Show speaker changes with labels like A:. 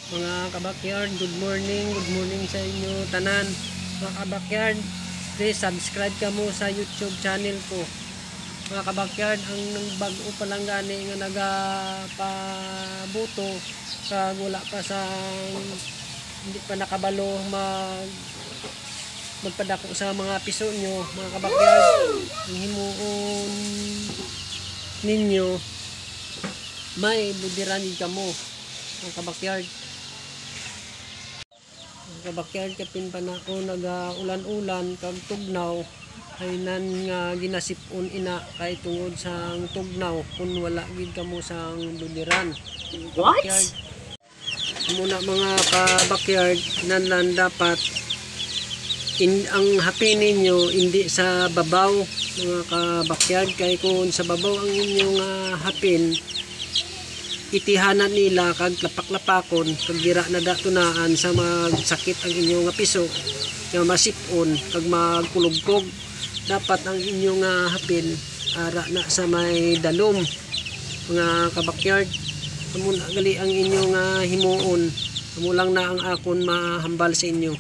A: Mga kabakyard, good morning sa inyo tanan. Mga kabakyard, please subscribe ka mo sa YouTube channel ko. Mga kabakyard, ang bago pa lang gani nga nagapabuto kag wala pa sa hindi pa nakabalo magpadako sa mga piso nyo. Mga kabakyard, ang himuon ninyo may budiran ka mo. Mga kabakyard, kapin pa na ako nag-ulan-ulan kag tugnaw ay nan nga ginasipon ina kay tungod sang tugnaw kun wala gid kamo sang budiran.
B: What?
A: Muna mga kabakyard nan dapat ang hapin ninyo hindi sa babaw mga kabakyard, kay kung sa babaw ang inyong hapin itihanan nila kag lapak-lapakon kag dira na datunaan sa magsakit ang inyong piso nga masipon kag magkulugkog. Dapat ang inyong hapin ara na sa may dalom mga kabakyard. Amo na gali ang inyong himuon, amo lang na ang akon mahambal sa inyo.